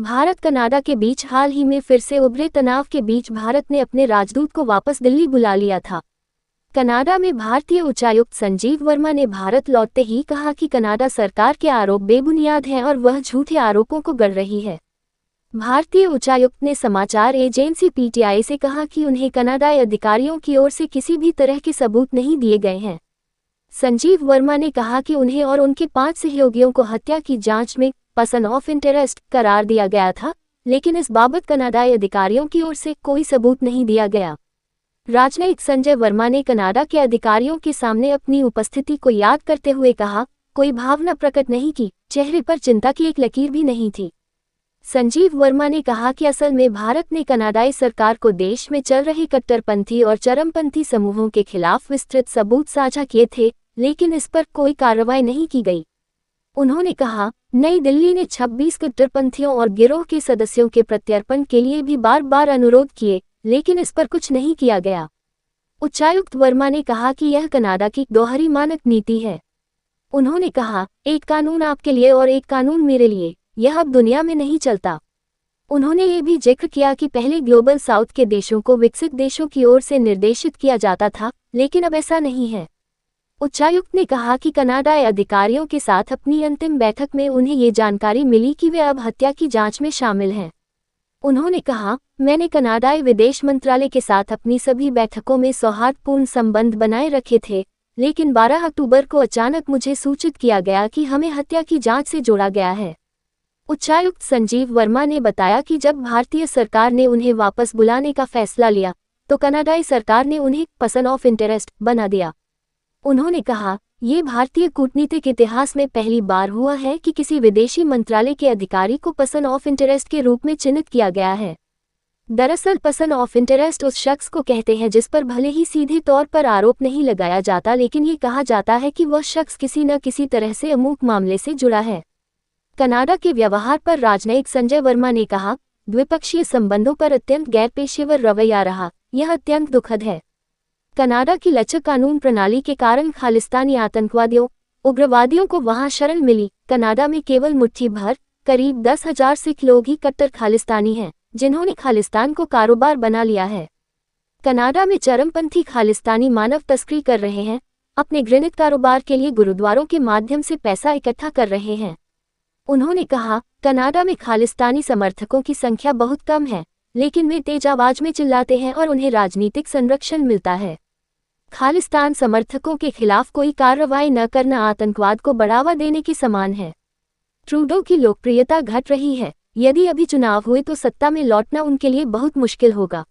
Bharat Canada के बीच हाल ही में फिर से उभरे तनाव के बीच भारत ने अपने राजदूत को वापस दिल्ली बुला लिया था। कनाडा में भारतीय उच्चायुक्त संजीव वर्मा ने भारत लौटते ही कहा कि कनाडा सरकार के आरोप बेबुनियाद हैं और वह झूठे आरोपों को गढ़ रही है। भारतीय उच्चायुक्त ने समाचार एजेंसी पीटीआई से कहा कि उन्हें कनाडाई अधिकारियों की ओर से किसी भी तरह के सबूत नहीं दिए गए हैं। संजीव वर्मा ने कहा कि उन्हें और उनके 5 सहयोगियों को हत्या की जांच में पर्सन ऑफ इंटरेस्ट करार दिया गया था, लेकिन इस बाबत कनाडाई अधिकारियों की ओर से कोई सबूत नहीं दिया गया। राजनयिक संजय वर्मा ने कनाडा के अधिकारियों के सामने अपनी उपस्थिति को याद करते हुए कहा, कोई भावना प्रकट नहीं की, चेहरे पर चिंता की एक लकीर भी नहीं थी। संजीव वर्मा ने कहा कि असल में भारत ने कनाडाई सरकार को देश में चल रहे कट्टरपंथी और चरमपंथी समूहों के खिलाफ विस्तृत सबूत साझा किए थे, लेकिन इस पर कोई कार्रवाई नहीं की गई। उन्होंने कहा, नई दिल्ली ने 26 कट्टरपंथियों और गिरोह के सदस्यों के प्रत्यर्पण के लिए भी बार बार अनुरोध किए, लेकिन इस पर कुछ नहीं किया गया। उच्चायुक्त वर्मा ने कहा कि यह कनाडा की दोहरी मानक नीति है। उन्होंने कहा, एक कानून आपके लिए और एक कानून मेरे लिए, यह अब दुनिया में नहीं चलता। उन्होंने ये भी जिक्र किया कि पहले ग्लोबल साउथ के देशों को विकसित देशों की ओर से निर्देशित किया जाता था, लेकिन अब ऐसा नहीं है। उच्चायुक्त ने कहा कि कनाडाई अधिकारियों के साथ अपनी अंतिम बैठक में उन्हें ये जानकारी मिली कि वे अब हत्या की जांच में शामिल हैं। उन्होंने कहा, मैंने कनाडाई विदेश मंत्रालय के साथ अपनी सभी बैठकों में सौहार्दपूर्ण संबंध बनाए रखे थे, लेकिन 12 अक्टूबर को अचानक मुझे सूचित किया गया कि हमें हत्या की जांच से जोड़ा गया है। उच्चायुक्त संजीव वर्मा ने बताया कि जब भारतीय सरकार ने उन्हें वापस बुलाने का फैसला लिया, तो कनाडाई सरकार ने उन्हें पर्सन ऑफ इंटरेस्ट बना दिया। उन्होंने कहा, ये भारतीय कूटनीतिक इतिहास में पहली बार हुआ है कि किसी विदेशी मंत्रालय के अधिकारी को पर्सन ऑफ इंटरेस्ट के रूप में चिन्हित किया गया है। दरअसल पर्सन ऑफ इंटरेस्ट उस शख्स को कहते हैं जिस पर भले ही सीधे तौर पर आरोप नहीं लगाया जाता, लेकिन ये कहा जाता है कि वह शख्स किसी न किसी तरह से अमूक मामले से जुड़ा है। कनाडा के व्यवहार पर राजनयिक संजय वर्मा ने कहा, द्विपक्षीय संबंधों पर अत्यंत गैरपेशेवर रवैया रहा, यह अत्यंत दुखद है। कनाडा की लचक कानून प्रणाली के कारण खालिस्तानी आतंकवादियों, उग्रवादियों को वहां शरण मिली। कनाडा में केवल मुट्ठी भर, करीब 10,000 सिख लोग ही कट्टर खालिस्तानी हैं, जिन्होंने खालिस्तान को कारोबार बना लिया है। कनाडा में चरमपंथी खालिस्तानी मानव तस्करी कर रहे हैं, अपने घृणित कारोबार के लिए गुरुद्वारों के माध्यम से पैसा इकट्ठा कर रहे हैं। उन्होंने कहा, कनाडा में खालिस्तानी समर्थकों की संख्या बहुत कम है, लेकिन वे तेज आवाज में चिल्लाते हैं और उन्हें राजनीतिक संरक्षण मिलता है। खालिस्तान समर्थकों के खिलाफ कोई कार्रवाई न करना आतंकवाद को बढ़ावा देने के समान है। ट्रूडो की लोकप्रियता घट रही है, यदि अभी चुनाव हुए तो सत्ता में लौटना उनके लिए बहुत मुश्किल होगा।